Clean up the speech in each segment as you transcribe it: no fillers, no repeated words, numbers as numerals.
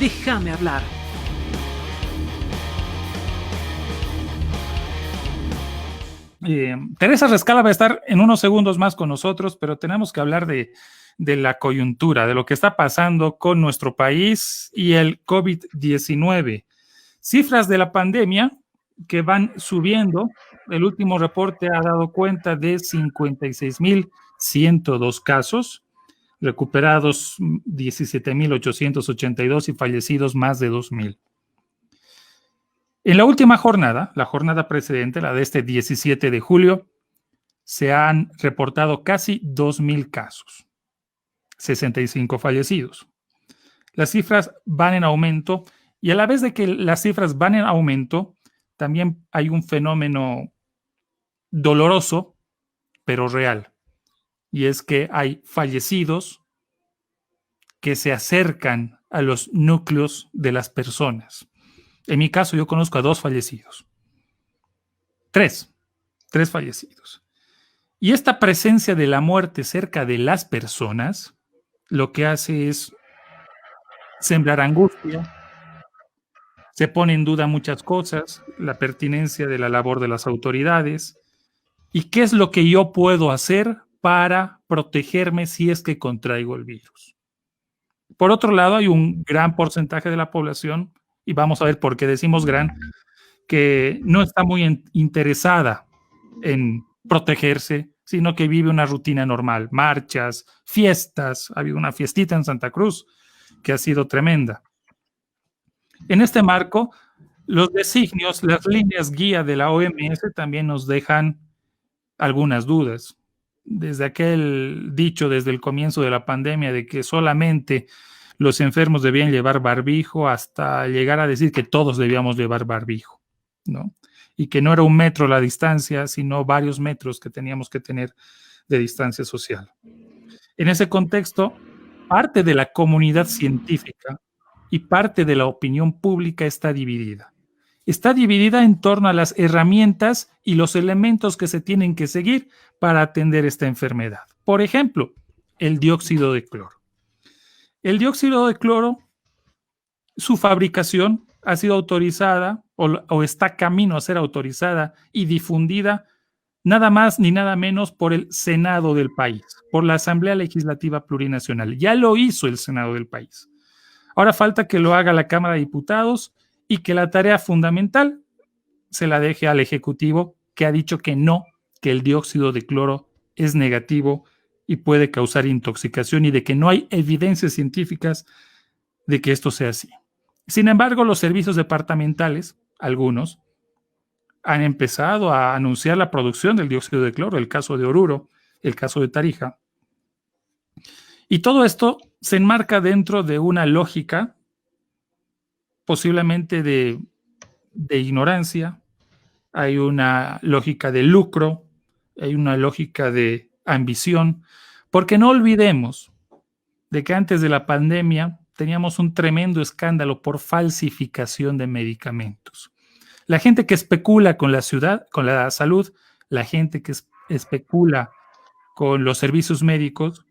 Déjame hablar. Teresa Rescala va a estar en unos segundos más con nosotros, pero tenemos que hablar de la coyuntura, de lo que está pasando con nuestro país y el COVID-19. Cifras de la pandemia que van subiendo. El último reporte ha dado cuenta de 56.102 casos, recuperados 17.882 y fallecidos más de 2.000. En la última jornada, la jornada precedente, la de este 17 de julio, se han reportado casi 2.000 casos, 65 fallecidos. Las cifras van en aumento y a la vez de que las cifras van en aumento, también hay un fenómeno doloroso, pero real. Y es que hay fallecidos que se acercan a los núcleos de las personas. En mi caso, yo conozco a 2 fallecidos. Tres fallecidos. Y esta presencia de la muerte cerca de las personas lo que hace es sembrar angustia, se pone en duda muchas cosas, la pertinencia de la labor de las autoridades y qué es lo que yo puedo hacer para protegerme si es que contraigo el virus. Por otro lado, hay un gran porcentaje de la población, y vamos a ver por qué decimos gran, que no está muy interesada en protegerse, sino que vive una rutina normal, marchas, fiestas. Ha habido una fiestita en Santa Cruz que ha sido tremenda. En este marco, los designios, las líneas guía de la OMS también nos dejan algunas dudas. Desde aquel dicho desde el comienzo de la pandemia de que solamente los enfermos debían llevar barbijo hasta llegar a decir que todos debíamos llevar barbijo, ¿no? Y que no era 1 metro la distancia, sino varios metros que teníamos que tener de distancia social. En ese contexto, parte de la comunidad científica y parte de la opinión pública está dividida. Está dividida en torno a las herramientas y los elementos que se tienen que seguir para atender esta enfermedad. Por ejemplo, el dióxido de cloro. El dióxido de cloro, su fabricación ha sido autorizada o está camino a ser autorizada y difundida nada más ni nada menos por el Senado del país, por la Asamblea Legislativa Plurinacional. Ya lo hizo el Senado del país. Ahora falta que lo haga la Cámara de Diputados y que la tarea fundamental se la deje al Ejecutivo, que ha dicho que no, que el dióxido de cloro es negativo y puede causar intoxicación y de que no hay evidencias científicas de que esto sea así. Sin embargo, los servicios departamentales, algunos, han empezado a anunciar la producción del dióxido de cloro, el caso de Oruro, el caso de Tarija. Y todo esto se enmarca dentro de una lógica posiblemente de ignorancia, hay una lógica de lucro, hay una lógica de ambición, porque no olvidemos de que antes de la pandemia teníamos un tremendo escándalo por falsificación de medicamentos. La gente que especula con la ciudad, con la salud, la gente que especula con los servicios médicos,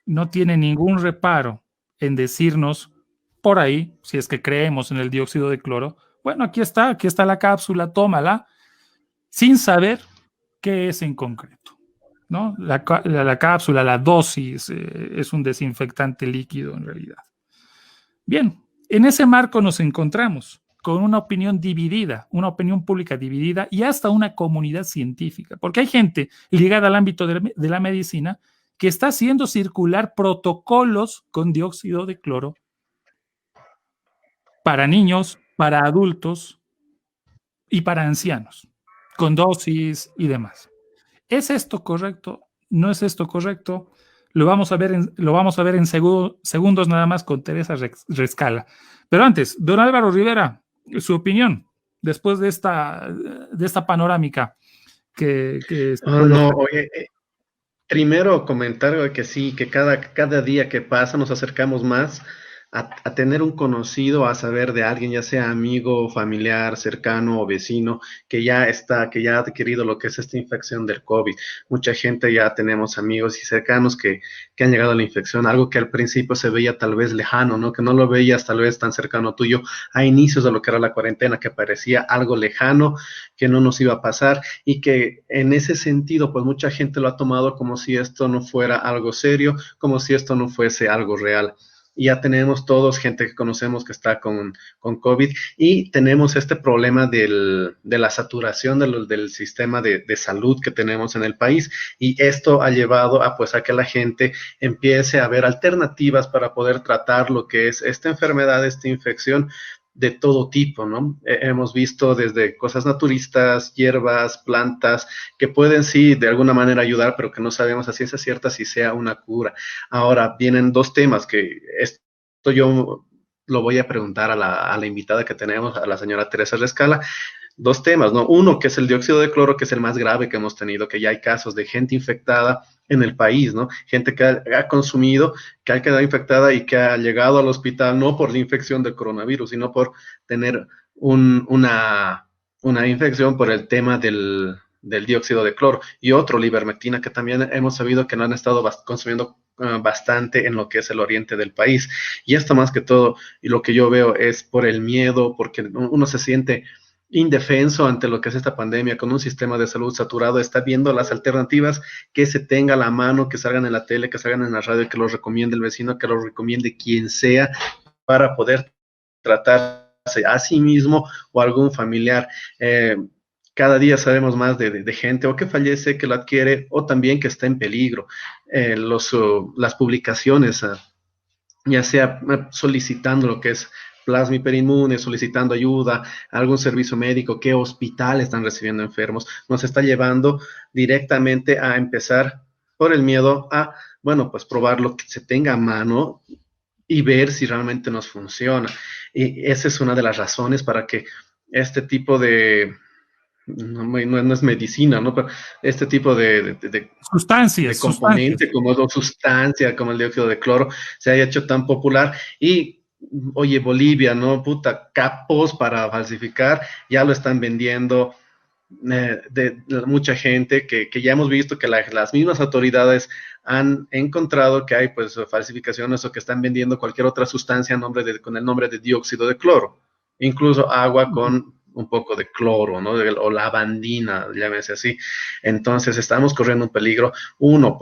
no tiene ningún reparo en decirnos por ahí, si es que creemos en el dióxido de cloro, bueno, aquí está la cápsula, tómala, sin saber qué es en concreto, ¿no? La cápsula, la dosis, es un desinfectante líquido en realidad. Bien, en ese marco nos encontramos con una opinión dividida, una opinión pública dividida y hasta una comunidad científica, porque hay gente ligada al ámbito de la medicina que está haciendo circular protocolos con dióxido de cloro para niños, para adultos y para ancianos, con dosis y demás. ¿Es esto correcto? ¿No es esto correcto? Lo vamos a ver en segundos nada más con Teresa Rescala. Pero antes, don Álvaro Rivera, su opinión después de esta panorámica que se puede No, ofrecer. oye, primero comentar que sí, que cada día que pasa nos acercamos más a tener un conocido, a saber de alguien, ya sea amigo, familiar, cercano o vecino, que ya ha adquirido lo que es esta infección del COVID. Mucha gente ya tenemos amigos y cercanos que han llegado a la infección, algo que al principio se veía tal vez lejano, ¿no? Que no lo veías tal vez tan cercano tuyo a inicios de lo que era la cuarentena, que parecía algo lejano, que no nos iba a pasar y que en ese sentido, pues mucha gente lo ha tomado como si esto no fuera algo serio, como si esto no fuese algo real. Y ya tenemos todos gente que conocemos que está con COVID y tenemos este problema de la saturación del sistema de salud que tenemos en el país y esto ha llevado a, pues, a que la gente empiece a ver alternativas para poder tratar lo que es esta enfermedad, esta infección de todo tipo, ¿no? Hemos visto desde cosas naturistas, hierbas, plantas, que pueden sí de alguna manera ayudar, pero que no sabemos a ciencia cierta si sea una cura. Ahora vienen dos temas que esto yo lo voy a preguntar a la invitada que tenemos, a la señora Teresa Rescala, dos temas, ¿no? Uno, que es el dióxido de cloro, que es el más grave que hemos tenido, que ya hay casos de gente infectada en el país, ¿no? Gente que ha consumido, que ha quedado infectada y que ha llegado al hospital no por la infección del coronavirus, sino por tener una infección por el tema del dióxido de cloro. Y otro, la ivermectina, que también hemos sabido que no han estado consumiendo bastante en lo que es el oriente del país. Y esto más que todo, y lo que yo veo es por el miedo, porque uno se siente indefenso ante lo que es esta pandemia, con un sistema de salud saturado, está viendo las alternativas que se tenga a la mano, que salgan en la tele, que salgan en la radio, que los recomiende el vecino, que los recomiende quien sea, para poder tratarse a sí mismo o a algún familiar. Cada día sabemos más de gente o que fallece, que lo adquiere, o también que está en peligro. Las publicaciones, ya sea solicitando lo que es plasma hiperinmune, solicitando ayuda, algún servicio médico, qué hospital están recibiendo enfermos, nos está llevando directamente a empezar por el miedo a, bueno, pues probar lo que se tenga a mano y ver si realmente nos funciona. Y esa es una de las razones para que este tipo no es medicina, ¿no? Pero este tipo de Sustancias. componente como sustancia, como el dióxido de cloro, se haya hecho tan popular y, oye, Bolivia, ¿no? Puta, capos para falsificar, ya lo están vendiendo de mucha gente que ya hemos visto que las mismas autoridades han encontrado que hay pues falsificaciones o que están vendiendo cualquier otra sustancia con el nombre de dióxido de cloro, incluso agua con un poco de cloro, ¿no? O lavandina, llámese así. Entonces estamos corriendo un peligro, uno,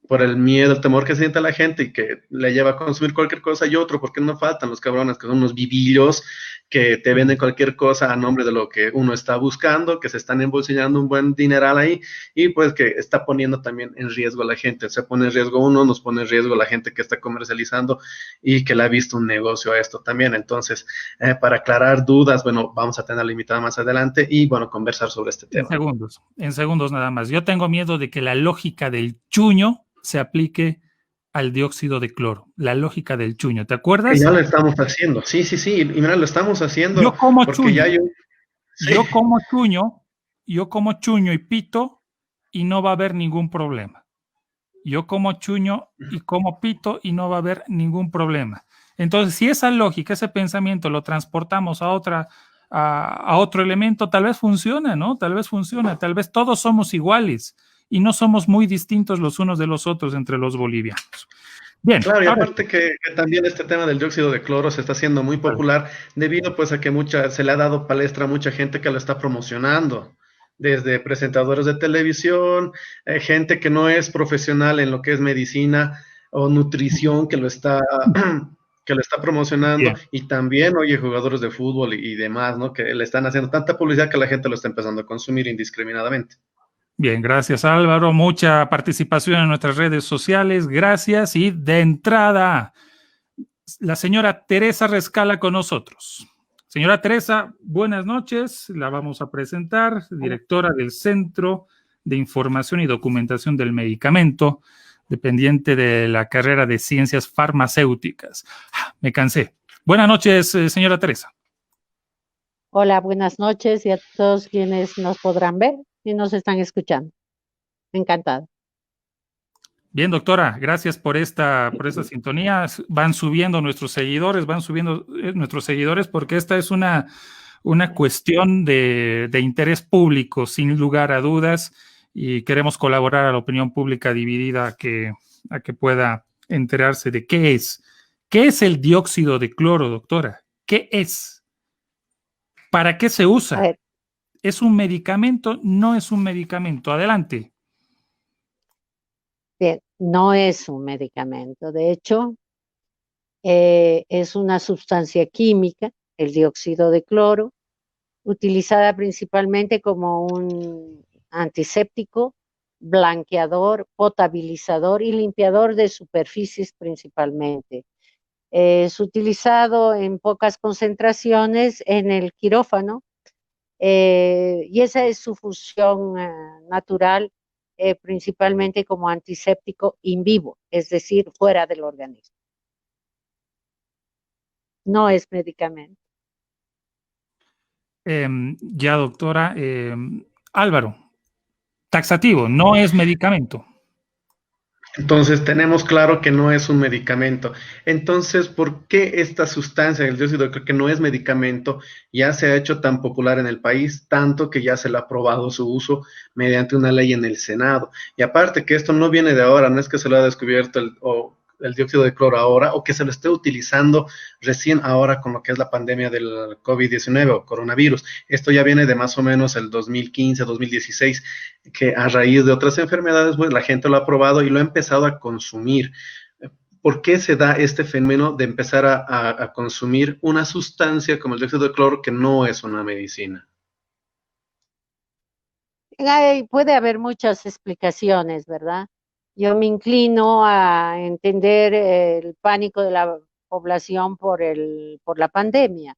por el miedo, el temor que siente la gente y que le lleva a consumir cualquier cosa, y otro, porque no faltan los cabrones que son unos vivillos que te venden cualquier cosa a nombre de lo que uno está buscando, que se están embolsillando un buen dineral ahí y pues que está poniendo también en riesgo a la gente. Se pone en riesgo uno, nos pone en riesgo la gente que está comercializando y que le ha visto un negocio a esto también. Entonces, para aclarar dudas, bueno, vamos a tener la invitada más adelante y bueno, conversar sobre este tema. En segundos nada más. Yo tengo miedo de que la lógica del chuño se aplique al dióxido de cloro, la lógica del chuño, ¿te Que acuerdas? ya lo estamos haciendo, sí, y mira, lo estamos haciendo Yo como porque ya chuño, yo, sí, yo como chuño, yo como chuño y pito y no va a haber ningún problema. Yo como chuño y como pito y no va a haber ningún problema. Entonces, si esa lógica, ese pensamiento lo transportamos a otro elemento, tal vez funciona, ¿no? Tal vez funciona, tal vez todos somos iguales y no somos muy distintos los unos de los otros entre los bolivianos. Bien, claro, y ahora aparte que también este tema del dióxido de cloro se está haciendo muy popular debido pues a que se le ha dado palestra a mucha gente que lo está promocionando, desde presentadores de televisión, gente que no es profesional en lo que es medicina o nutrición que lo está promocionando bien, y también, oye, jugadores de fútbol y demás, ¿no? Que le están haciendo tanta publicidad que la gente lo está empezando a consumir indiscriminadamente. bien, gracias Álvaro, mucha participación en nuestras redes sociales, gracias y de entrada, la señora Teresa Rescala con nosotros. Señora Teresa, buenas noches. La vamos a presentar, directora del Centro de Información y Documentación del Medicamento, dependiente de la carrera de Ciencias Farmacéuticas. Me cansé. Buenas noches, señora Teresa. Hola, buenas noches y a todos quienes nos podrán ver y nos están escuchando. Encantada. Bien, doctora, gracias por esta sintonía. Van subiendo nuestros seguidores, porque esta es una cuestión de interés público, sin lugar a dudas, y queremos colaborar a la opinión pública dividida a que pueda enterarse de qué es. ¿Qué es el dióxido de cloro, doctora? ¿Qué es? ¿Para qué se A usa? ver, ¿Es un medicamento? ¿No es un medicamento? Adelante. bien, no es un medicamento. De hecho, es una sustancia química, el dióxido de cloro, utilizada principalmente como un antiséptico, blanqueador, potabilizador y limpiador de superficies principalmente. Es utilizado en pocas concentraciones en el quirófano, y esa es su función natural, principalmente como antiséptico in vivo, es decir, fuera del organismo. No es medicamento. Ya, doctora. Álvaro, taxativo, no es medicamento. Entonces tenemos claro que no es un medicamento. Entonces, ¿por qué esta sustancia, el dióxido de cloro, que no es medicamento, ya se ha hecho tan popular en el país, tanto que ya se le ha aprobado su uso mediante una ley en el Senado? Y aparte que esto no viene de ahora, no es que se lo ha descubierto el dióxido de cloro ahora, o que se lo esté utilizando recién ahora con lo que es la pandemia del COVID-19 o coronavirus. Esto ya viene de más o menos el 2015, 2016, que a raíz de otras enfermedades, pues la gente lo ha probado y lo ha empezado a consumir. ¿Por qué se da este fenómeno de empezar a consumir una sustancia como el dióxido de cloro que no es una medicina? Puede haber muchas explicaciones, ¿verdad? Yo me inclino a entender el pánico de la población por la pandemia,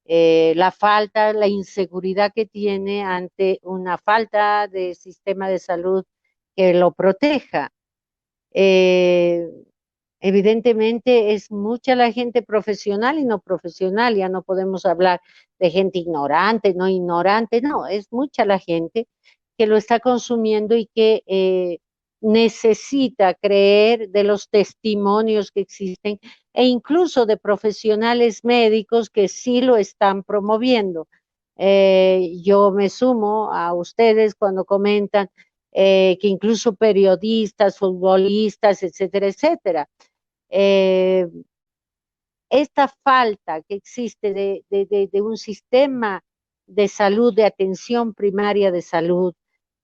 la falta, la inseguridad que tiene ante una falta de sistema de salud que lo proteja. Eh, Evidentemente es mucha la gente profesional y no profesional, ya no podemos hablar de gente ignorante, no ignorante, no, es mucha la gente que lo está consumiendo y que necesita creer de los testimonios que existen e incluso de profesionales médicos que sí lo están promoviendo. Yo me sumo a ustedes cuando comentan que incluso periodistas, futbolistas, etcétera, etcétera. Eh, Esta falta que existe de un sistema de salud, de atención primaria de salud,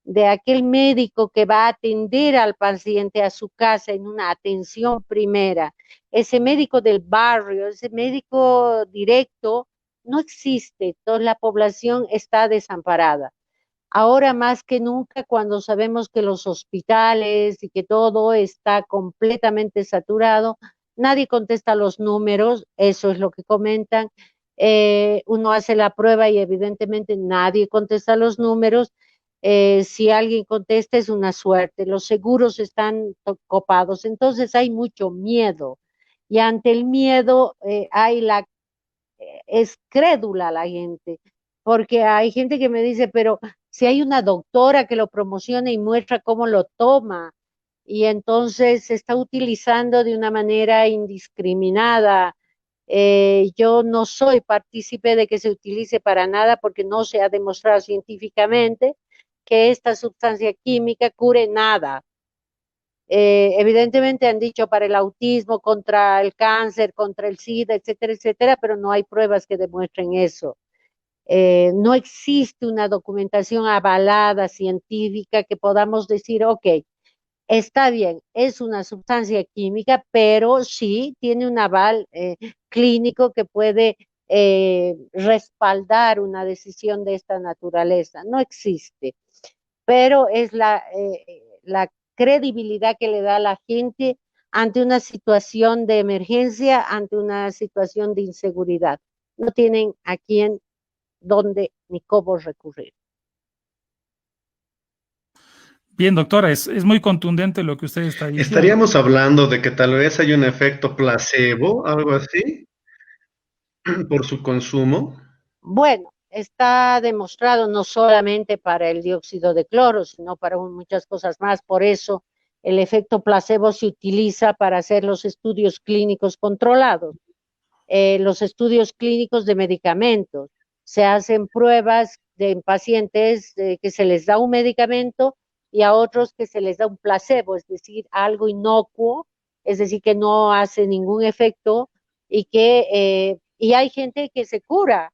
de aquel médico que va a atender al paciente a su casa en una atención primera, ese médico del barrio, ese médico directo, no existe. Toda la población está desamparada. Ahora más que nunca, cuando sabemos que los hospitales y que todo está completamente saturado, nadie contesta los números, eso es lo que comentan. Uno hace la prueba y evidentemente nadie contesta los números. Si alguien contesta es una suerte, los seguros están copados, entonces hay mucho miedo. Y ante el miedo es crédula la gente, porque hay gente que me dice, pero si hay una doctora que lo promociona y muestra cómo lo toma, y entonces se está utilizando de una manera indiscriminada. Yo no soy partícipe de que se utilice para nada porque no se ha demostrado científicamente que esta sustancia química cure nada. Evidentemente han dicho para el autismo, contra el cáncer, contra el SIDA, etcétera, etcétera, pero no hay pruebas que demuestren eso. No existe una documentación avalada científica que podamos decir, ok, está bien, es una sustancia química, pero sí tiene un aval clínico que puede respaldar una decisión de esta naturaleza. No existe, pero es la credibilidad que le da a la gente ante una situación de emergencia, ante una situación de inseguridad. No tienen a quién, dónde ni cómo recurrir. Bien, doctora, es muy contundente lo que usted está diciendo. ¿Estaríamos hablando de que tal vez hay un efecto placebo, algo así, por su consumo? Bueno, está demostrado no solamente para el dióxido de cloro, sino para muchas cosas más. Por eso el efecto placebo se utiliza para hacer los estudios clínicos controlados, los estudios clínicos de medicamentos. Se hacen pruebas en pacientes que se les da un medicamento y a otros que se les da un placebo, es decir, algo inocuo, es decir, que no hace ningún efecto y hay gente que se cura,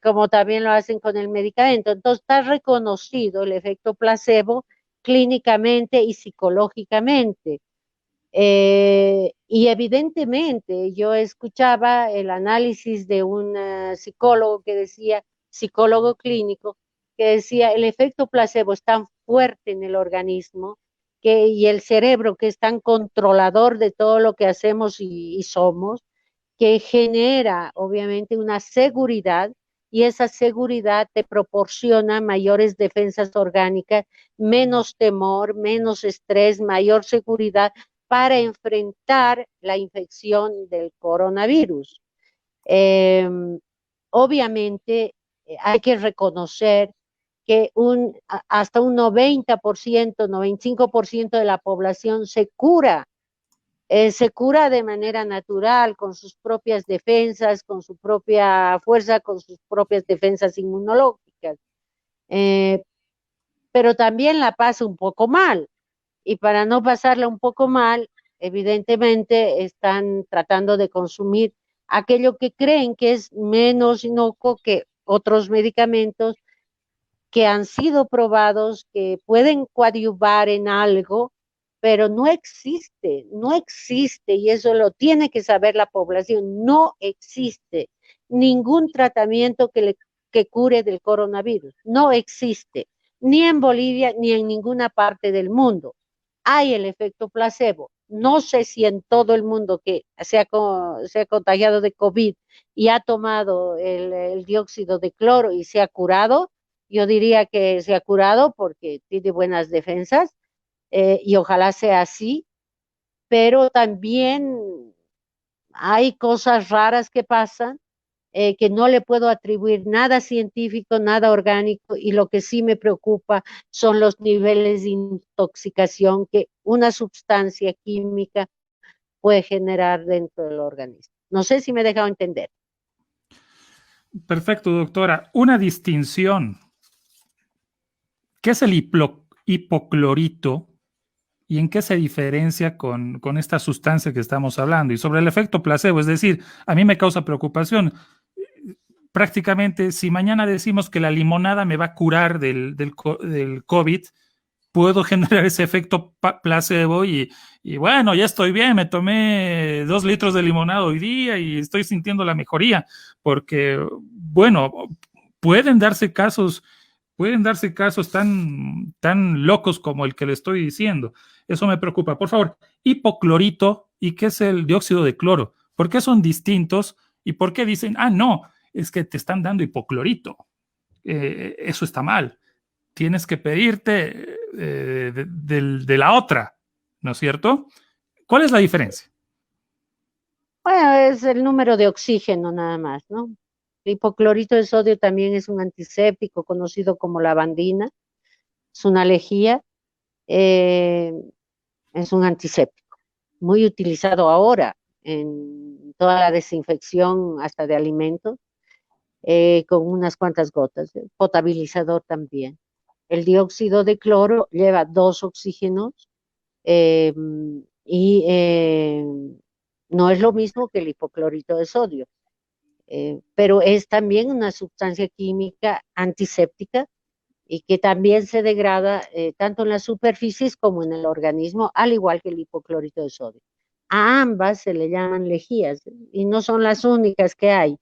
como también lo hacen con el medicamento. Entonces está reconocido el efecto placebo clínicamente y psicológicamente. Y evidentemente yo escuchaba el análisis de un psicólogo que decía, psicólogo clínico, que decía el efecto placebo es tan fuerte en el organismo y el cerebro que es tan controlador de todo lo que hacemos y somos, que genera obviamente una seguridad y esa seguridad te proporciona mayores defensas orgánicas, menos temor, menos estrés, mayor seguridad para enfrentar la infección del coronavirus. Eh, Obviamente hay que reconocer que hasta un 90%, 95% de la población se cura de manera natural, con sus propias defensas, con su propia fuerza, con sus propias defensas inmunológicas. Eh, pero también la pasa un poco mal. Y para no pasarla un poco mal, evidentemente están tratando de consumir aquello que creen que es menos inocuo que otros medicamentos que han sido probados, que pueden coadyuvar en algo, pero no existe, y eso lo tiene que saber la población, no existe ningún tratamiento que cure del coronavirus, no existe, ni en Bolivia ni en ninguna parte del mundo. Hay el efecto placebo. No sé si en todo el mundo que se ha contagiado de COVID y ha tomado el dióxido de cloro y se ha curado, yo diría que se ha curado porque tiene buenas defensas, y ojalá sea así, pero también hay cosas raras que pasan, que no le puedo atribuir nada científico, nada orgánico, y lo que sí me preocupa son los niveles de intoxicación que una sustancia química puede generar dentro del organismo. No sé si me he dejado entender. Perfecto, doctora. Una distinción. ¿Qué es el hipoclorito y en qué se diferencia con esta sustancia que estamos hablando? Y sobre el efecto placebo, es decir, a mí me causa preocupación. Prácticamente, si mañana decimos que la limonada me va a curar del COVID, puedo generar ese efecto placebo y bueno, ya estoy bien, me tomé 2 litros de limonada hoy día y estoy sintiendo la mejoría, porque, bueno, pueden darse casos tan locos como el que le estoy diciendo. Eso me preocupa. Por favor, hipoclorito y qué es el dióxido de cloro. ¿Por qué son distintos? ¿Y por qué dicen, no, es que te están dando hipoclorito? Eso está mal. Tienes que pedirte de la otra, ¿no es cierto? ¿Cuál es la diferencia? Bueno, es el número de oxígeno nada más, ¿no? El hipoclorito de sodio también es un antiséptico conocido como lavandina, es una lejía, eh, es un antiséptico, muy utilizado ahora en toda la desinfección hasta de alimentos, con unas cuantas gotas, potabilizador también. El dióxido de cloro lleva 2 oxígenos, eh, y no es lo mismo que el hipoclorito de sodio, pero es también una sustancia química antiséptica y que también se degrada tanto en las superficies como en el organismo, al igual que el hipoclorito de sodio. A ambas se le llaman lejías y no son las únicas que hay,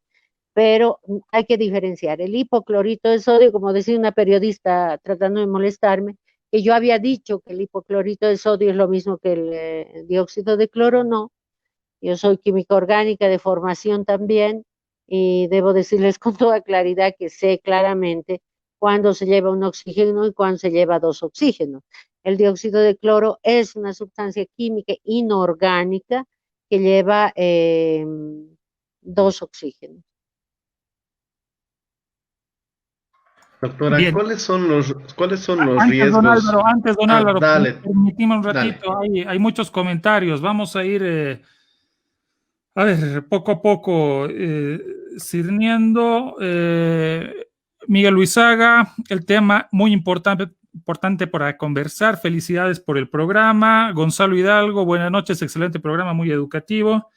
pero hay que diferenciar. El hipoclorito de sodio, como decía una periodista tratando de molestarme, que yo había dicho que el hipoclorito de sodio es lo mismo que el dióxido de cloro, no. Yo soy química orgánica de formación también y debo decirles con toda claridad que sé claramente cuándo se lleva un oxígeno y cuándo se lleva 2 oxígenos. El dióxido de cloro es una sustancia química inorgánica que lleva 2 oxígenos. Doctora, Bien, cuáles son los Antes, riesgos? don Álvaro, Dale, permíteme un dale. ratito, hay muchos comentarios, vamos a ir, a ver, poco a poco, cirniendo. Miguel Luisaga, el tema muy importante para conversar, felicidades por el programa. Gonzalo Hidalgo, buenas noches, excelente programa, muy educativo.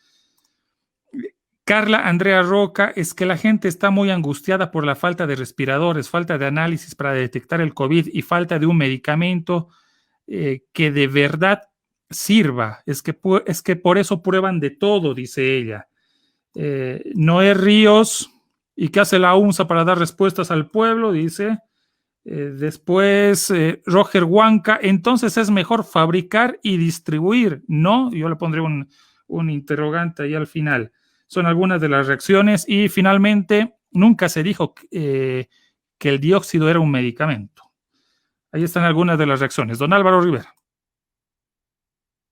Carla Andrea Roca, es que la gente está muy angustiada por la falta de respiradores, falta de análisis para detectar el COVID y falta de un medicamento que de verdad sirva. Es que por eso prueban de todo, dice ella. Noé Ríos, ¿y qué hace la UNSA para dar respuestas al pueblo? Dice. Después, Roger Huanca, entonces es mejor fabricar y distribuir, ¿no? Yo le pondré un interrogante ahí al final. Son algunas de las reacciones y finalmente nunca se dijo que el dióxido era un medicamento. Ahí están algunas de las reacciones. Don Álvaro Rivera.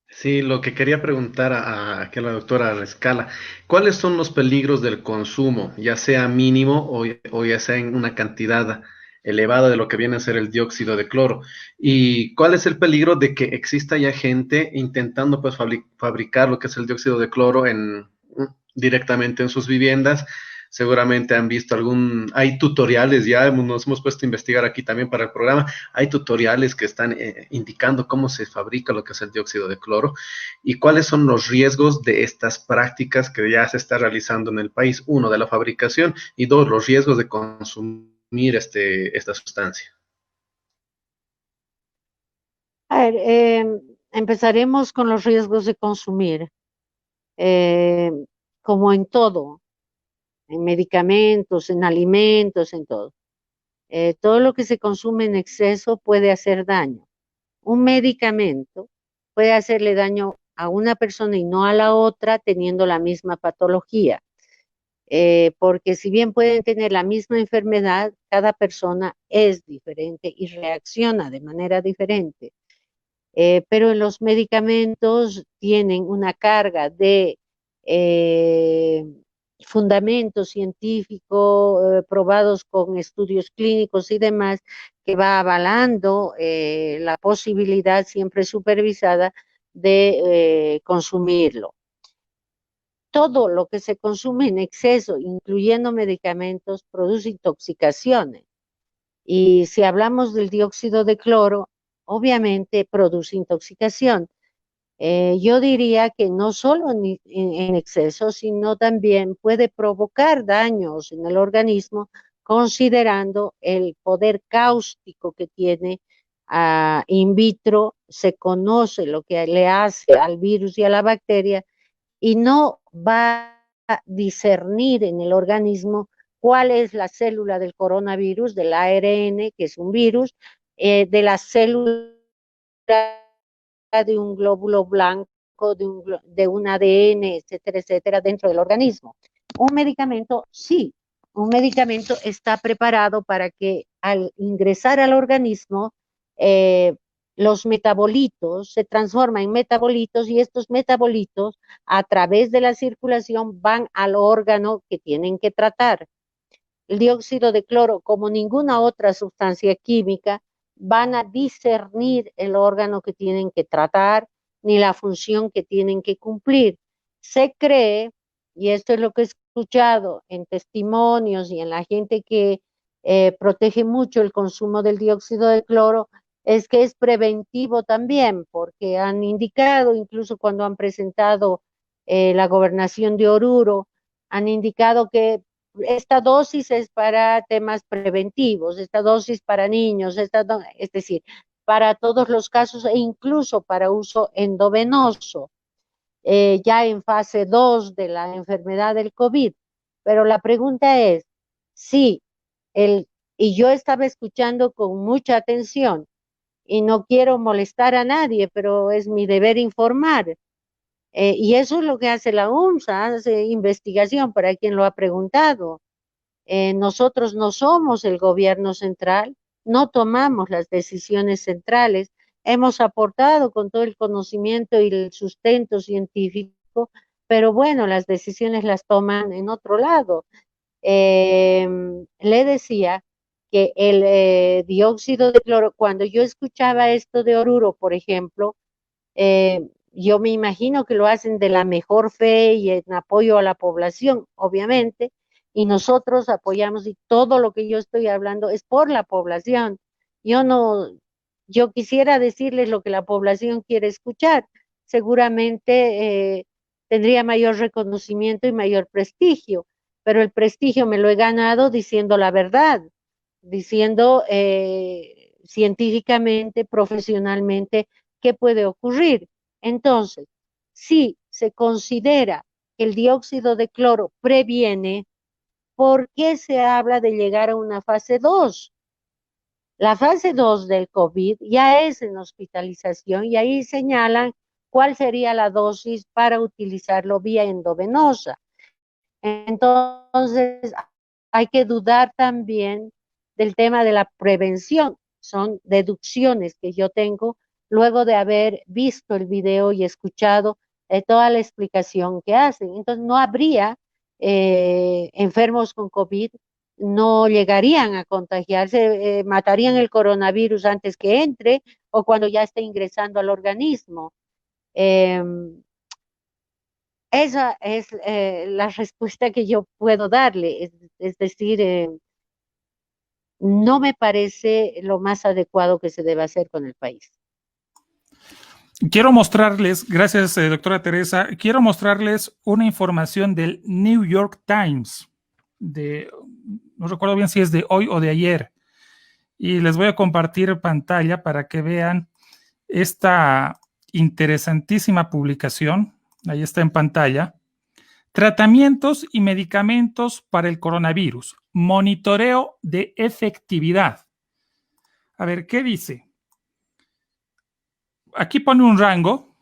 Sí, lo que quería preguntar aquí a la doctora Rescala, ¿cuáles son los peligros del consumo, ya sea mínimo o ya sea en una cantidad elevada de lo que viene a ser el dióxido de cloro? ¿Y cuál es el peligro de que exista ya gente intentando pues fabricar lo que es el dióxido de cloro directamente en sus viviendas? Seguramente han visto hay tutoriales, ya nos hemos puesto a investigar aquí también para el programa, hay tutoriales que están indicando cómo se fabrica lo que es el dióxido de cloro y cuáles son los riesgos de estas prácticas que ya se está realizando en el país. Uno, de la fabricación y dos, los riesgos de consumir esta sustancia. A ver, empezaremos con los riesgos de consumir. Eh, Como en todo, en medicamentos, en alimentos, en todo. Todo lo que se consume en exceso puede hacer daño. Un medicamento puede hacerle daño a una persona y no a la otra teniendo la misma patología. Porque si bien pueden tener la misma enfermedad, cada persona es diferente y reacciona de manera diferente. Pero en los medicamentos tienen una carga de eh, fundamentos científicos probados con estudios clínicos y demás, que va avalando la posibilidad siempre supervisada de consumirlo. Todo lo que se consume en exceso, incluyendo medicamentos, produce intoxicaciones. Y si hablamos del dióxido de cloro, obviamente produce intoxicación. Yo diría que no solo en exceso, sino también puede provocar daños en el organismo, considerando el poder cáustico que tiene in vitro. Se conoce lo que le hace al virus y a la bacteria y no va a discernir en el organismo cuál es la célula del coronavirus, del ARN, que es un virus, de la célula de un glóbulo blanco, de un ADN, etcétera, etcétera, dentro del organismo. Un medicamento, sí, un medicamento está preparado para que al ingresar al organismo, los metabolitos se transforman en metabolitos y estos metabolitos a través de la circulación van al órgano que tienen que tratar. El dióxido de cloro, como ninguna otra sustancia química, van a discernir el órgano que tienen que tratar ni la función que tienen que cumplir. Se cree, y esto es lo que he escuchado en testimonios y en la gente que protege mucho el consumo del dióxido de cloro, es que es preventivo también, porque han indicado, incluso cuando han presentado la gobernación de Oruro, han indicado que esta dosis es para temas preventivos, esta dosis para niños, es decir, para todos los casos e incluso para uso endovenoso, ya en fase 2 de la enfermedad del COVID. Pero la pregunta es, sí, y yo estaba escuchando con mucha atención y no quiero molestar a nadie, pero es mi deber informar. Y eso es lo que hace la UNSA, hace investigación para quien lo ha preguntado. Nosotros no somos el gobierno central, no tomamos las decisiones centrales, hemos aportado con todo el conocimiento y el sustento científico, pero bueno, las decisiones las toman en otro lado. Le decía que el dióxido de cloro, cuando yo escuchaba esto de Oruro, por ejemplo, yo me imagino que lo hacen de la mejor fe y en apoyo a la población, obviamente, y nosotros apoyamos y todo lo que yo estoy hablando es por la población. Yo no, yo quisiera decirles lo que la población quiere escuchar. Seguramente tendría mayor reconocimiento y mayor prestigio, pero el prestigio me lo he ganado diciendo la verdad, diciendo científicamente, profesionalmente, qué puede ocurrir. Entonces, si se considera que el dióxido de cloro previene, ¿por qué se habla de llegar a una fase 2? La fase 2 del COVID ya es en hospitalización y ahí señalan cuál sería la dosis para utilizarlo vía endovenosa. Entonces, hay que dudar también del tema de la prevención. Son deducciones que yo tengo luego de haber visto el video y escuchado toda la explicación que hacen. Entonces, no habría enfermos con COVID, no llegarían a contagiarse, matarían el coronavirus antes que entre o cuando ya esté ingresando al organismo. Eh, esa es la respuesta que yo puedo darle, es decir, no me parece lo más adecuado que se debe hacer con el país. Quiero mostrarles, gracias doctora Teresa, quiero mostrarles una información del New York Times, no recuerdo bien si es de hoy o de ayer, y les voy a compartir pantalla para que vean esta interesantísima publicación. Ahí está en pantalla. Tratamientos y medicamentos para el coronavirus. Monitoreo de efectividad. A ver, ¿qué dice? Aquí pone un rango.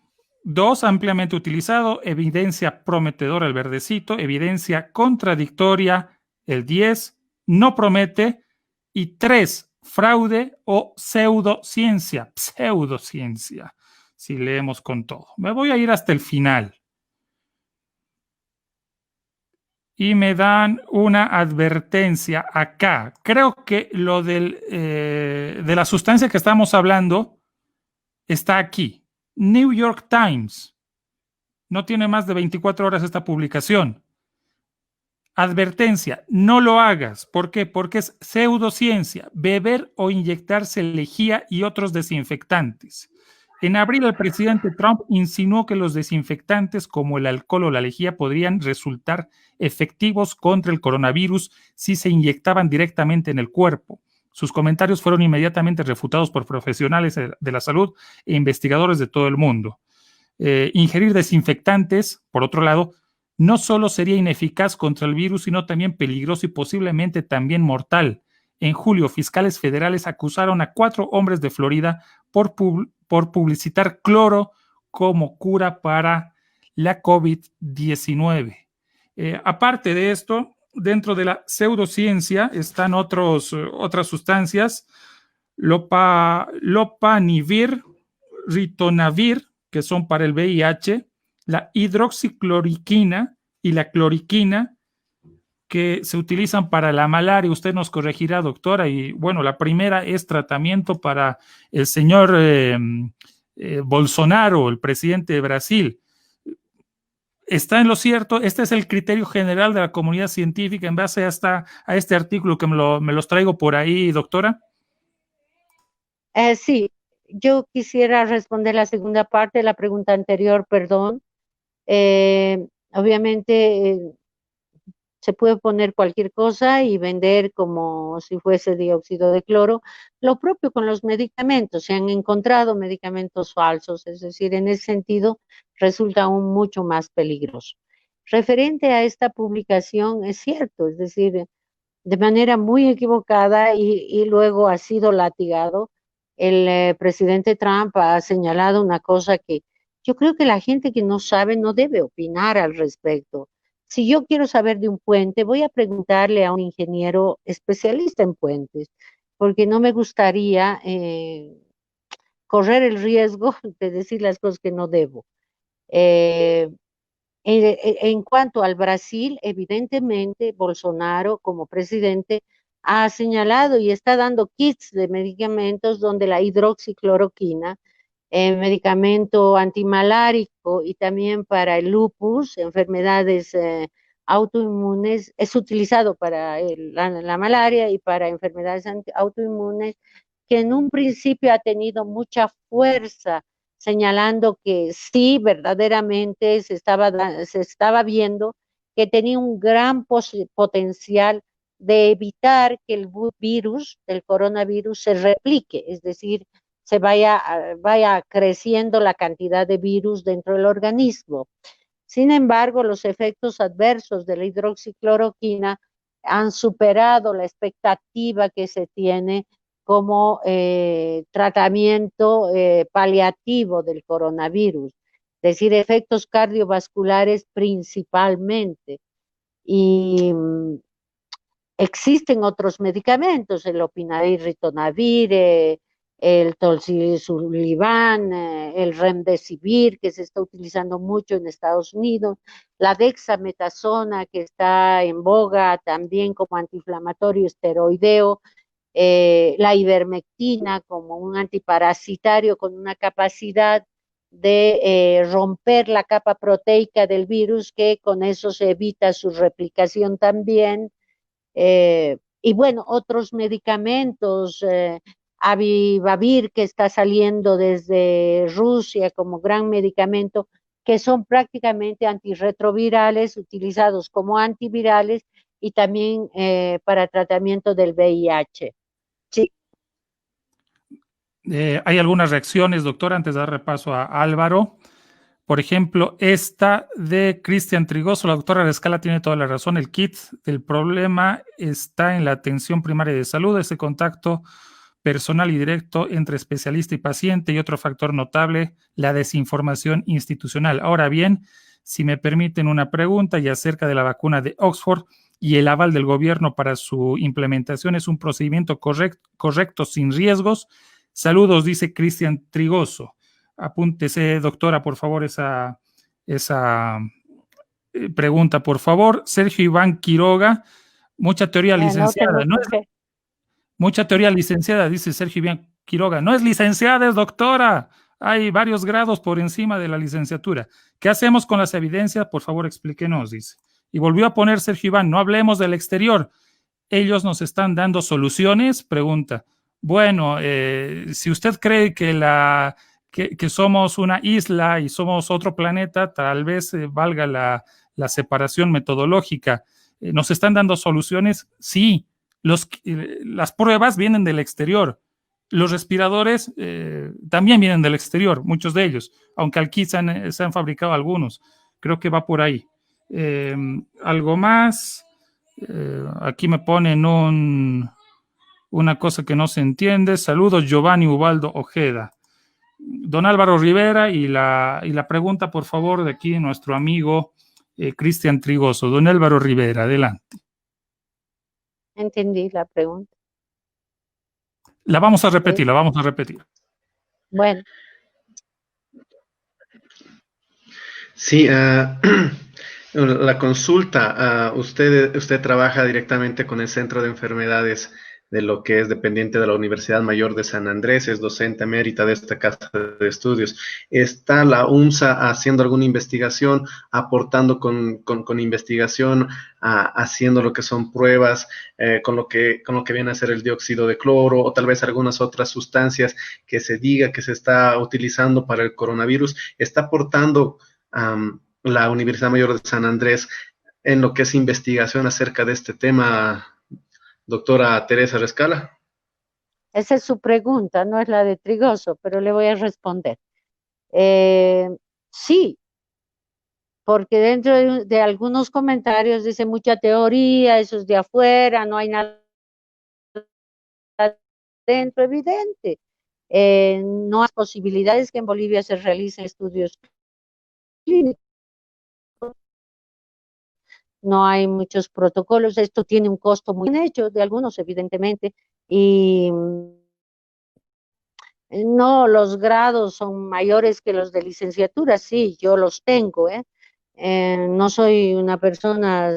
2, ampliamente utilizado. Evidencia prometedora, el verdecito. Evidencia contradictoria, el 10. No promete. Y 3, fraude o pseudociencia. Pseudociencia. Si leemos con todo. Me voy a ir hasta el final. Y me dan una advertencia acá. Creo que lo de la sustancia que estamos hablando está aquí. New York Times. No tiene más de 24 horas esta publicación. Advertencia, no lo hagas. ¿Por qué? Porque es pseudociencia. Beber o inyectarse lejía y otros desinfectantes. En abril, el presidente Trump insinuó que los desinfectantes como el alcohol o la lejía podrían resultar efectivos contra el coronavirus si se inyectaban directamente en el cuerpo. Sus comentarios fueron inmediatamente refutados por profesionales de la salud e investigadores de todo el mundo. Ingerir desinfectantes, por otro lado, no solo sería ineficaz contra el virus, sino también peligroso y posiblemente también mortal. En julio, fiscales federales acusaron a 4 hombres de Florida por publicitar cloro como cura para la COVID-19. Aparte de esto, dentro de la pseudociencia están otras sustancias, lopanivir, ritonavir, que son para el VIH, la hidroxicloroquina y la cloriquina, que se utilizan para la malaria. Usted nos corregirá, doctora, y bueno, la primera es tratamiento para el señor Bolsonaro, el presidente de Brasil. Está en lo cierto, este es el criterio general de la comunidad científica en base a este artículo que me los traigo por ahí, doctora. Sí, yo quisiera responder la segunda parte de la pregunta anterior, perdón. Obviamente se puede poner cualquier cosa y vender como si fuese dióxido de cloro. Lo propio con los medicamentos, se han encontrado medicamentos falsos, es decir, en ese sentido resulta aún mucho más peligroso. Referente a esta publicación, es cierto, es decir, de manera muy equivocada y luego ha sido latigado. El presidente Trump ha señalado una cosa que yo creo que la gente que no sabe no debe opinar al respecto. Si yo quiero saber de un puente, voy a preguntarle a un ingeniero especialista en puentes, porque no me gustaría correr el riesgo de decir las cosas que no debo. En cuanto al Brasil, evidentemente Bolsonaro como presidente ha señalado y está dando kits de medicamentos donde la hidroxicloroquina, medicamento antimalárico y también para el lupus, enfermedades autoinmunes, es utilizado para la malaria y para enfermedades autoinmunes, que en un principio ha tenido mucha fuerza, señalando que sí, verdaderamente se estaba viendo que tenía un gran potencial de evitar que el virus, el coronavirus, se replique, es decir, vaya creciendo la cantidad de virus dentro del organismo. Sin embargo, los efectos adversos de la hidroxicloroquina han superado la expectativa que se tiene como tratamiento paliativo del coronavirus, es decir, efectos cardiovasculares principalmente. Y existen otros medicamentos, el opinavir, ritonavir, el tocilizumab, el remdesivir, que se está utilizando mucho en Estados Unidos, la dexametasona, que está en boga también como antiinflamatorio esteroideo, la ivermectina como un antiparasitario con una capacidad de romper la capa proteica del virus, que con eso se evita su replicación también. Y bueno, otros medicamentos, Avivavir, que está saliendo desde Rusia como gran medicamento, que son prácticamente antirretrovirales, utilizados como antivirales y también para tratamiento del VIH. Sí. Hay algunas reacciones, doctor, antes de dar repaso a Álvaro. Por ejemplo, esta de Cristian Trigoso, la doctora Rescala tiene toda la razón, el kit del problema está en la atención primaria de salud, ese contacto personal y directo entre especialista y paciente, y otro factor notable, la desinformación institucional. Ahora bien, si me permiten una pregunta, y acerca de la vacuna de Oxford y el aval del gobierno para su implementación, ¿es un procedimiento correcto sin riesgos? Saludos, dice Cristian Trigoso. Apúntese, doctora, por favor, esa pregunta, por favor. Sergio Iván Quiroga, mucha teoría licenciada. No es, mucha teoría licenciada, dice Sergio Iván Quiroga. No es licenciada, es doctora. Hay varios grados por encima de la licenciatura. ¿Qué hacemos con las evidencias? Por favor, explíquenos, dice. Y volvió a poner Sergio Iván, no hablemos del exterior. Ellos nos están dando soluciones, pregunta. Bueno, si usted cree que somos una isla y somos otro planeta, tal vez valga la separación metodológica. ¿Nos están dando soluciones? Sí. Las pruebas vienen del exterior. Los respiradores también vienen del exterior, muchos de ellos, aunque aquí se han fabricado algunos. Creo que va por ahí. ¿Algo más? Aquí me ponen una cosa que no se entiende. Saludos, Giovanni Ubaldo Ojeda. Don Álvaro Rivera, y la pregunta, por favor, de aquí nuestro amigo Cristian Trigoso. Don Álvaro Rivera, adelante. Entendí la pregunta. La vamos a repetir, la vamos a repetir. Bueno. Sí, la consulta, usted trabaja directamente con el Centro de Enfermedades de lo que es dependiente de la Universidad Mayor de San Andrés, es docente emérita de esta casa de estudios. ¿Está la UNSA haciendo alguna investigación, aportando con investigación, haciendo lo que son pruebas, con lo que viene a ser el dióxido de cloro, o tal vez algunas otras sustancias que se diga que se está utilizando para el coronavirus? ¿Está aportando la Universidad Mayor de San Andrés en lo que es investigación acerca de este tema, doctora Teresa Rescala? Esa es su pregunta, no es la de Trigoso, pero le voy a responder. Sí, porque dentro de algunos comentarios dice mucha teoría, eso es de afuera, no hay nada dentro, evidente. No hay posibilidades que en Bolivia se realicen estudios clínicos. No hay muchos protocolos, esto tiene un costo muy bien hecho, de algunos evidentemente, y no, los grados son mayores que los de licenciatura, sí, yo los tengo, no soy una persona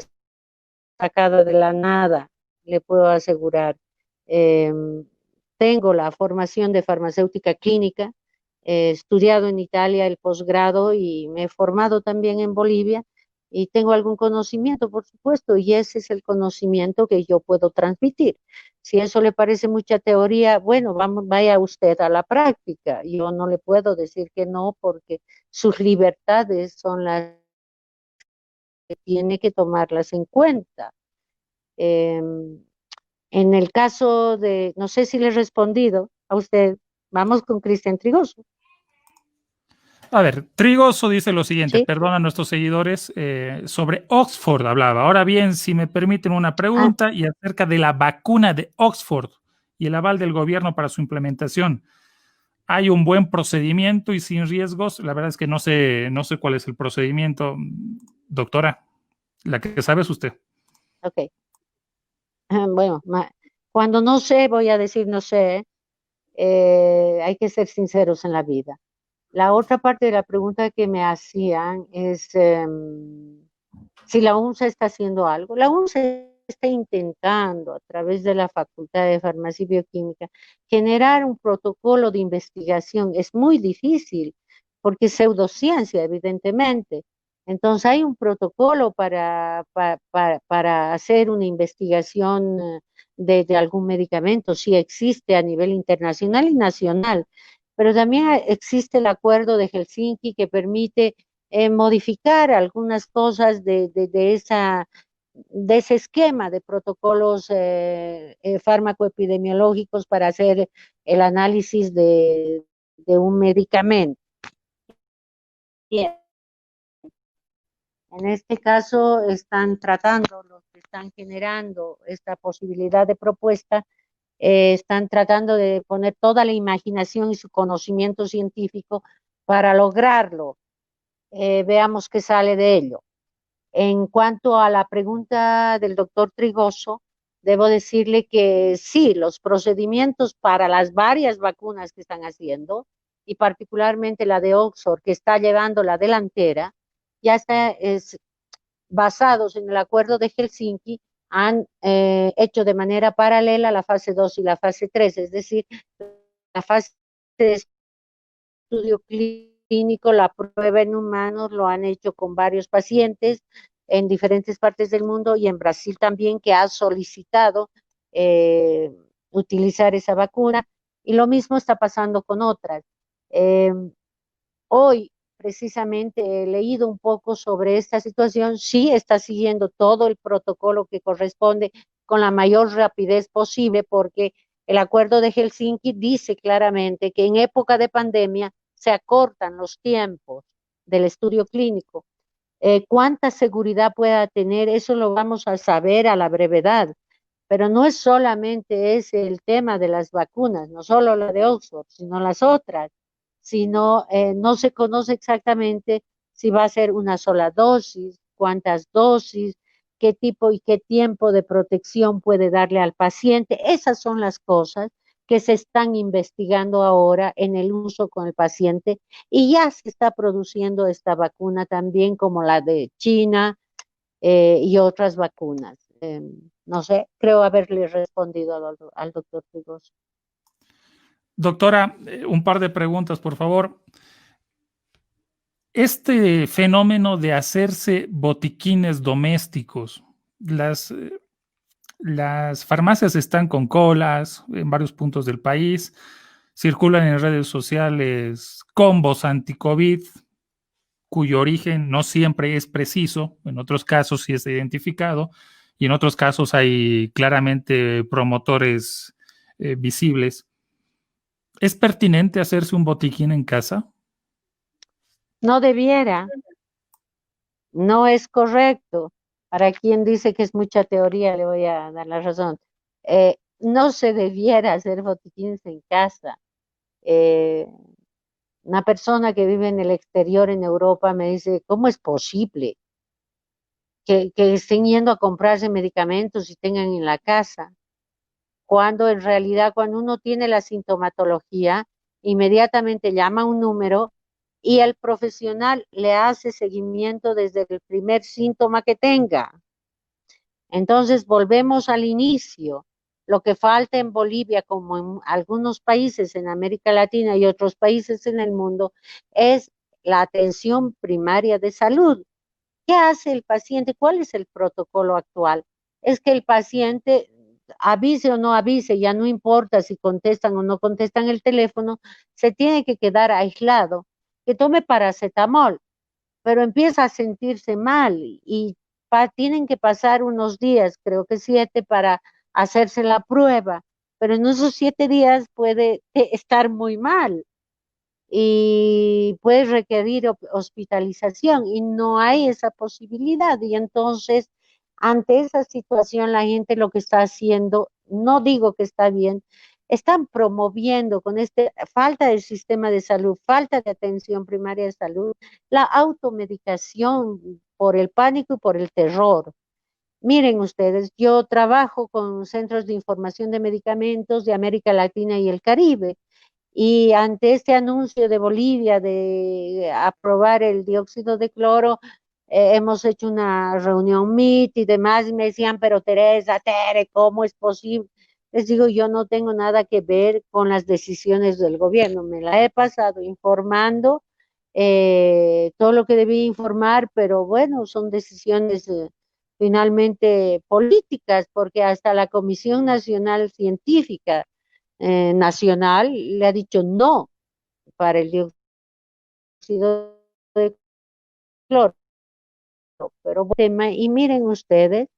sacada de la nada, le puedo asegurar. Tengo la formación de farmacéutica clínica, he estudiado en Italia el posgrado y me he formado también en Bolivia y tengo algún conocimiento, por supuesto, y ese es el conocimiento que yo puedo transmitir. Si eso le parece mucha teoría, bueno, vamos, vaya usted a la práctica. Yo no le puedo decir que no porque sus libertades son las que tiene que tomarlas en cuenta. Eh, en el caso de, no sé si le he respondido a usted, vamos con Cristian Trigoso. A ver, Trigoso dice lo siguiente, ¿Sí? perdona a nuestros seguidores, sobre Oxford hablaba. Ahora bien, si me permiten una pregunta y acerca de la vacuna de Oxford y el aval del gobierno para su implementación. ¿Hay un buen procedimiento y sin riesgos? La verdad es que no sé cuál es el procedimiento, doctora. La que sabe es usted. Ok. Bueno, cuando no sé, voy a decir no sé. Hay que ser sinceros en la vida. La otra parte de la pregunta que me hacían es si la UNSA está haciendo algo. La UNSA está intentando, a través de la Facultad de Farmacia y Bioquímica, generar un protocolo de investigación. Es muy difícil, porque es pseudociencia, evidentemente. Entonces hay un protocolo para hacer una investigación de algún medicamento, si existe a nivel internacional y nacional. Pero también existe el acuerdo de Helsinki que permite modificar algunas cosas de ese esquema de protocolos fármacoepidemiológicos para hacer el análisis de un medicamento. Bien. En este caso están tratando, los que están generando esta posibilidad de propuesta, están tratando de poner toda la imaginación y su conocimiento científico para lograrlo. Veamos qué sale de ello. En cuanto a la pregunta del doctor Trigoso, debo decirle que sí, los procedimientos para las varias vacunas que están haciendo, y particularmente la de Oxford, que está llevando la delantera, ya está basados en el acuerdo de Helsinki, han hecho de manera paralela la fase 2 y la fase 3, es decir, la fase de estudio clínico, la prueba en humanos, lo han hecho con varios pacientes en diferentes partes del mundo y en Brasil también, que ha solicitado utilizar esa vacuna, y lo mismo está pasando con otras. Eh, Hoy precisamente he leído un poco sobre esta situación, sí está siguiendo todo el protocolo que corresponde con la mayor rapidez posible, porque el acuerdo de Helsinki dice claramente que en época de pandemia se acortan los tiempos del estudio clínico. ¿Cuánta seguridad pueda tener? Eso lo vamos a saber a la brevedad, pero no es solamente ese el tema de las vacunas, no solo la de Oxford, sino las otras, sino no se conoce exactamente si va a ser una sola dosis, cuántas dosis, qué tipo y qué tiempo de protección puede darle al paciente. Esas son las cosas que se están investigando ahora en el uso con el paciente, y ya se está produciendo esta vacuna también, como la de China y otras vacunas. No sé, creo haberle respondido al doctor Trigos. Doctora, un par de preguntas, por favor. Este fenómeno de hacerse botiquines domésticos, las farmacias están con colas en varios puntos del país, circulan en redes sociales combos anti-COVID, cuyo origen no siempre es preciso, en otros casos sí está identificado, y en otros casos hay claramente promotores visibles. ¿Es pertinente hacerse un botiquín en casa? No debiera, no es correcto. Para quien dice que es mucha teoría, le voy a dar la razón. No se debiera hacer botiquines en casa. Eh, una persona que vive en el exterior, en Europa, me dice, ¿cómo es posible que estén yendo a comprarse medicamentos y tengan en la casa? Cuando en realidad, cuando uno tiene la sintomatología, inmediatamente llama a un número y el profesional le hace seguimiento desde el primer síntoma que tenga. Entonces, volvemos al inicio. Lo que falta en Bolivia, como en algunos países en América Latina y otros países en el mundo, es la atención primaria de salud. ¿Qué hace el paciente? ¿Cuál es el protocolo actual? Es que el paciente avise o no avise, ya no importa si contestan o no contestan el teléfono, se tiene que quedar aislado, que tome paracetamol, pero empieza a sentirse mal y tienen que pasar unos días, creo que 7, para hacerse la prueba, pero en esos 7 días puede estar muy mal y puede requerir hospitalización y no hay esa posibilidad. Y entonces, ante esa situación, la gente lo que está haciendo, no digo que está bien, están promoviendo con esta falta de sistema de salud, falta de atención primaria de salud, la automedicación por el pánico y por el terror. Miren ustedes, yo trabajo con centros de información de medicamentos de América Latina y el Caribe. Y ante este anuncio de Bolivia de aprobar el dióxido de cloro, hemos hecho una reunión MIT y demás, y me decían, pero Teresa, Tere, ¿cómo es posible? Les digo, yo no tengo nada que ver con las decisiones del gobierno, me la he pasado informando todo lo que debía informar, pero bueno, son decisiones finalmente políticas, porque hasta la Comisión Nacional Científica Nacional le ha dicho no para el dióxido de cloro. Pero tema, y miren ustedes,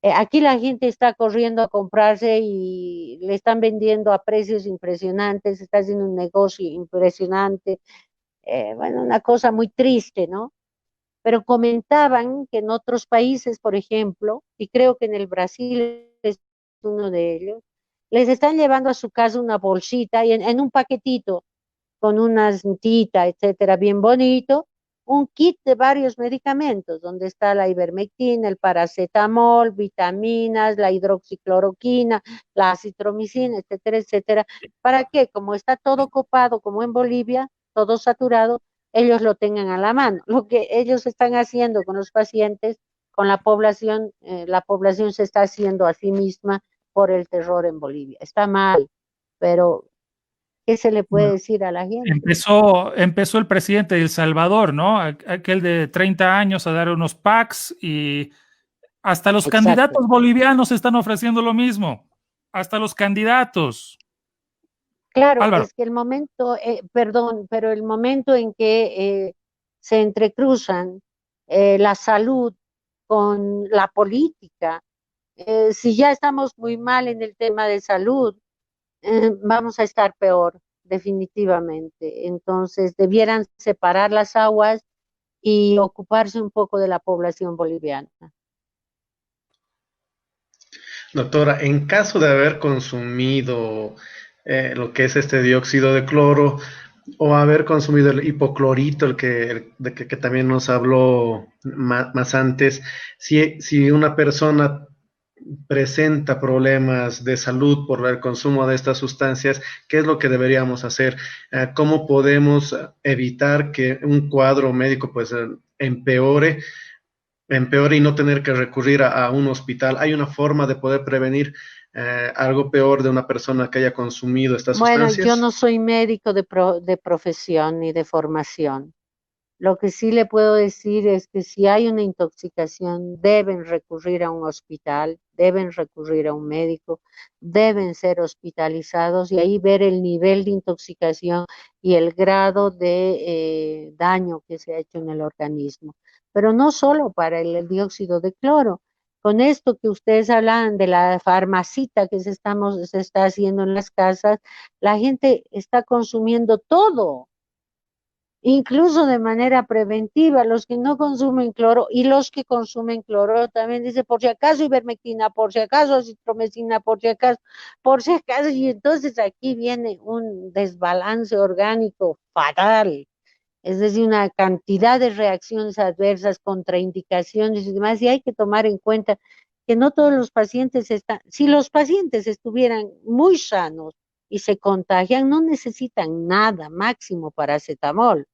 aquí la gente está corriendo a comprarse y le están vendiendo a precios impresionantes, está haciendo un negocio impresionante, bueno, una cosa muy triste, ¿no? Pero comentaban que en otros países, por ejemplo, y creo que en el Brasil es uno de ellos, les están llevando a su casa una bolsita y en un paquetito con una cintita, etcétera, bien bonito, un kit de varios medicamentos, donde está la ivermectina, el paracetamol, vitaminas, la hidroxicloroquina, la acitromicina, etcétera, etcétera. ¿Para qué? Como está todo copado, como en Bolivia, todo saturado, ellos lo tengan a la mano. Lo que ellos están haciendo con los pacientes, con la población se está haciendo a sí misma por el terror en Bolivia. Está mal, pero ¿qué se le puede Bueno, decir a la gente? empezó el presidente de El Salvador, ¿no? Aquel de 30 años a dar unos packs y hasta los Exacto. candidatos bolivianos están ofreciendo lo mismo. Hasta los candidatos. Claro, Álvaro. es que el momento, perdón, pero el momento en que se entrecruzan la salud con la política, si ya estamos muy mal en el tema de salud, vamos a estar peor, definitivamente. Entonces, debieran separar las aguas y ocuparse un poco de la población boliviana. Doctora, en caso de haber consumido lo que es este dióxido de cloro o haber consumido el hipoclorito, que también nos habló más antes, si una persona presenta problemas de salud por el consumo de estas sustancias, ¿qué es lo que deberíamos hacer? ¿Cómo podemos evitar que un cuadro médico pues empeore y no tener que recurrir a un hospital? ¿Hay una forma de poder prevenir algo peor de una persona que haya consumido estas Bueno, yo sustancias? no soy médico de profesión ni de formación. Lo que sí le puedo decir es que si hay una intoxicación, deben recurrir a un hospital, deben recurrir a un médico, deben ser hospitalizados y ahí ver el nivel de intoxicación y el grado de daño que se ha hecho en el organismo. Pero no solo para el dióxido de cloro. Con esto que ustedes hablan de la farmacita que se está haciendo en las casas, la gente está consumiendo todo incluso de manera preventiva, los que no consumen cloro y los que consumen cloro también dice por si acaso ivermectina, por si acaso acitromicina, por si acaso, y entonces aquí viene un desbalance orgánico fatal, es decir, una cantidad de reacciones adversas, contraindicaciones y demás, y hay que tomar en cuenta que no todos los pacientes están, si los pacientes estuvieran muy sanos y se contagian, no necesitan nada, máximo paracetamol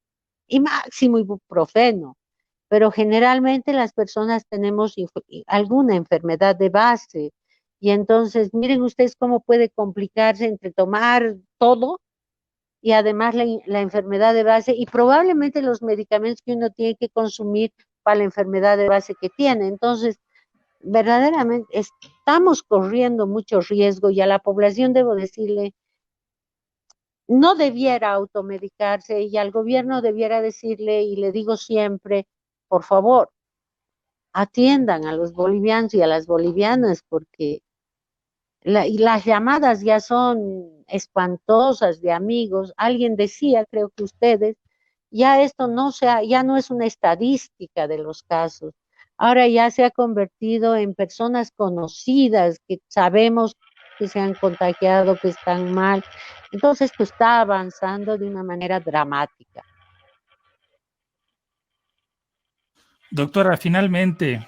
y máximo ibuprofeno. pero generalmente las personas tenemos alguna enfermedad de base. Y entonces, miren ustedes cómo puede complicarse entre tomar todo y además la enfermedad de base y probablemente los medicamentos que uno tiene que consumir para la enfermedad de base que tiene. Entonces, verdaderamente estamos corriendo mucho riesgo y a la población debo decirle, no debiera automedicarse y al gobierno debiera decirle, y le digo siempre, por favor, atiendan a los bolivianos y a las bolivianas porque y las llamadas ya son espantosas de amigos. Alguien decía, creo que ustedes, ya esto ya no es una estadística de los casos. Ahora ya se ha convertido en personas conocidas que sabemos que se han contagiado, que están mal. Entonces esto está avanzando de una manera dramática. Doctora, finalmente,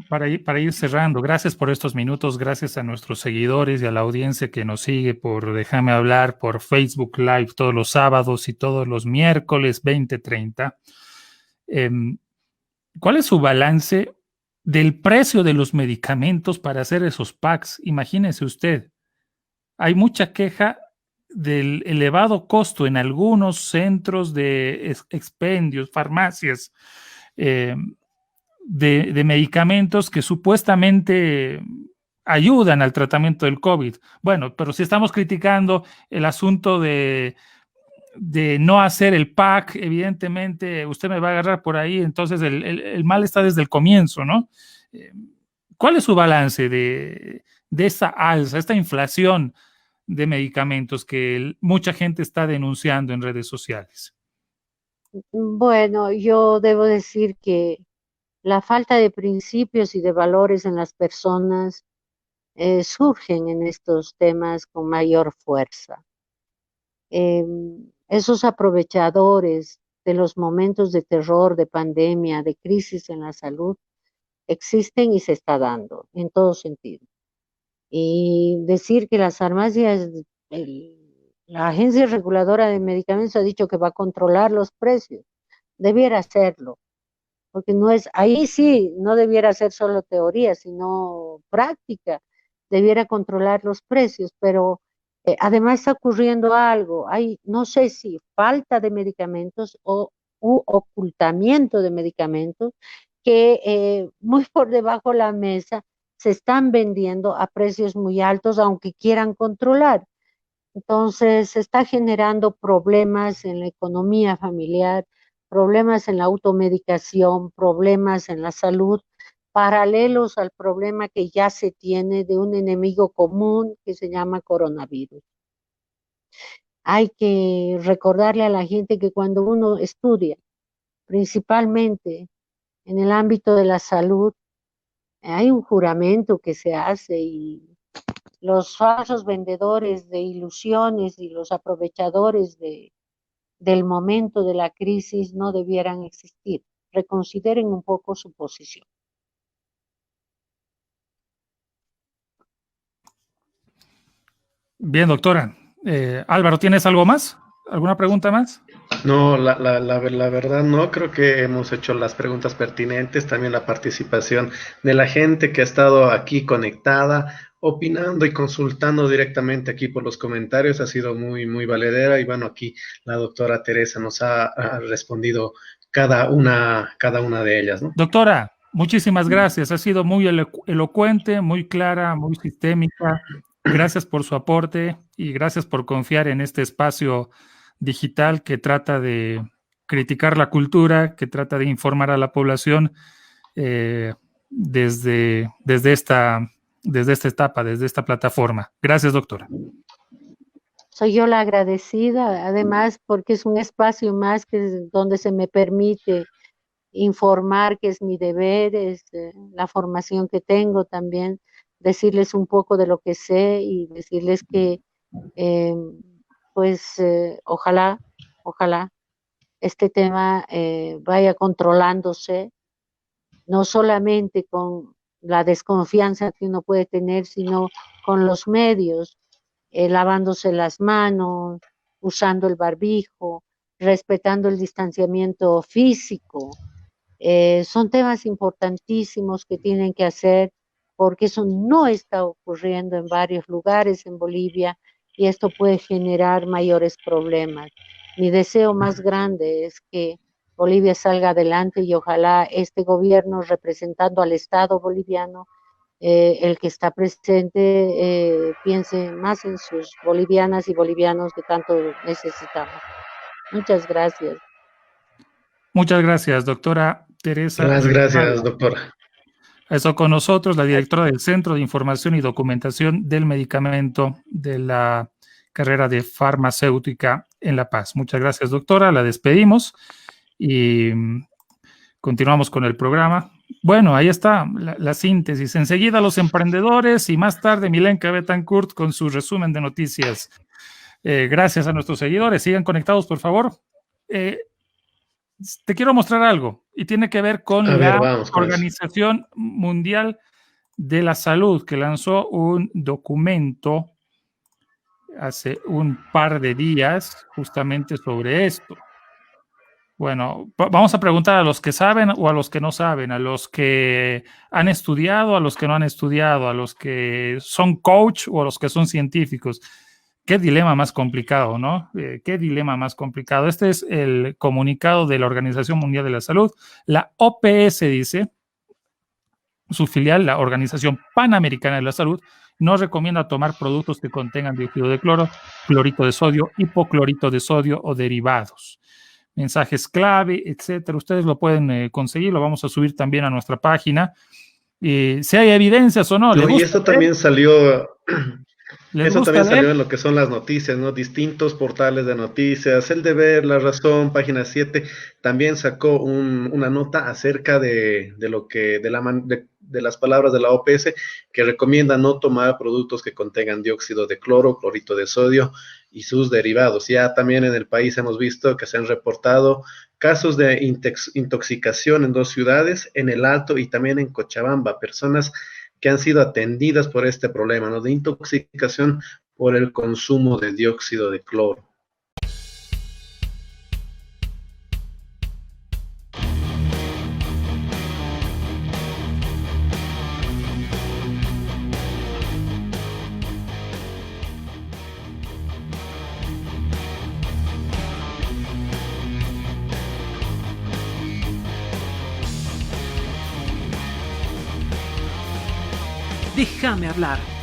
para ir cerrando, gracias por estos minutos, gracias a nuestros seguidores y a la audiencia que nos sigue por Déjame Hablar, por Facebook Live todos los sábados y todos los miércoles 20:30. ¿Cuál es su balance del precio de los medicamentos para hacer esos packs? Imagínese usted, hay mucha queja del elevado costo en algunos centros de expendios, farmacias, de medicamentos que supuestamente ayudan al tratamiento del COVID. Bueno, pero si estamos criticando el asunto de no hacer el pack, evidentemente usted me va a agarrar por ahí, entonces el mal está desde el comienzo, ¿no? ¿Cuál es su balance de esta alza, esta inflación de medicamentos que mucha gente está denunciando en redes sociales? Bueno, yo debo decir que la falta de principios y de valores en las personas surgen en estos temas con mayor fuerza. Esos aprovechadores de los momentos de terror, de pandemia, de crisis en la salud, existen y se está dando en todo sentido. Y decir que las farmacias, la Agencia Reguladora de Medicamentos ha dicho que va a controlar los precios, debiera hacerlo, porque no es, ahí sí, no debiera ser solo teoría, sino práctica, debiera controlar los precios, pero además está ocurriendo algo, hay, no sé si falta de medicamentos u ocultamiento de medicamentos que muy por debajo de la mesa se están vendiendo a precios muy altos, aunque quieran controlar. Entonces, se está generando problemas en la economía familiar, problemas en la automedicación, problemas en la salud, paralelos al problema que ya se tiene de un enemigo común que se llama coronavirus. Hay que recordarle a la gente que cuando uno estudia, principalmente en el ámbito de la salud, hay un juramento que se hace y los falsos vendedores de ilusiones y los aprovechadores del momento de la crisis no debieran existir. Reconsideren un poco su posición. Bien, doctora. Álvaro, ¿tienes algo más? ¿Alguna pregunta más? No, la verdad no, creo que hemos hecho las preguntas pertinentes, también la participación de la gente que ha estado aquí conectada, opinando y consultando directamente aquí por los comentarios, ha sido muy valedera y bueno, aquí la doctora Teresa nos ha respondido cada una de ellas, ¿no? Doctora, muchísimas gracias, ha sido muy elocuente, muy clara, muy sistémica. Gracias por su aporte y gracias por confiar en este espacio digital que trata de criticar la cultura, que trata de informar a la población desde esta etapa, desde esta plataforma. Gracias, doctora. Soy yo la agradecida, además porque es un espacio más donde se me permite informar, que es mi deber, es la formación que tengo también, decirles un poco de lo que sé y decirles que ojalá este tema vaya controlándose, no solamente con la desconfianza que uno puede tener, sino con los medios, lavándose las manos, usando el barbijo, respetando el distanciamiento físico. Son temas importantísimos que tienen que hacer porque eso no está ocurriendo en varios lugares en Bolivia y esto puede generar mayores problemas. Mi deseo más grande es que Bolivia salga adelante y ojalá este gobierno representando al Estado boliviano, el que está presente, piense más en sus bolivianas y bolivianos que tanto necesitamos. Muchas gracias. Muchas gracias, doctora Teresa Más gracias, Rescalvo. doctora. Eso con nosotros, la directora del Centro de Información y Documentación del Medicamento de la carrera de farmacéutica en La Paz. Muchas gracias, doctora. La despedimos y continuamos con el programa. Bueno, ahí está la síntesis. Enseguida los emprendedores y más tarde Milenka Betancourt con su resumen de noticias. Gracias a nuestros seguidores. Sigan conectados, por favor. Te quiero mostrar algo y tiene que ver con la Organización Mundial de la Salud, que lanzó un documento hace un par de días justamente sobre esto. Bueno, vamos a preguntar a los que saben o a los que no saben, a los que han estudiado, a los que no han estudiado, a los que son coach o a los que son científicos. Qué dilema más complicado, ¿no? Qué dilema más complicado. Este es el comunicado de la Organización Mundial de la Salud. La OPS dice, su filial, la Organización Panamericana de la Salud, no recomienda tomar productos que contengan dióxido de cloro, clorito de sodio, hipoclorito de sodio o derivados. Mensajes clave, etcétera. Ustedes lo pueden conseguir, lo vamos a subir también a nuestra página. Si hay evidencias o no. Y esto también salió... Eso también salió leer? en lo que son las noticias, ¿no? Distintos portales de noticias, El Deber, La Razón, Página 7, también sacó una nota acerca de lo que, de las palabras de la OPS, que recomienda no tomar productos que contengan dióxido de cloro, clorito de sodio y sus derivados. Ya también en el país hemos visto que se han reportado casos de intoxicación en 2 ciudades, en El Alto y también en Cochabamba, personas que han sido atendidas por este problema, ¿no? De intoxicación por el consumo de dióxido de cloro. Déjame hablar.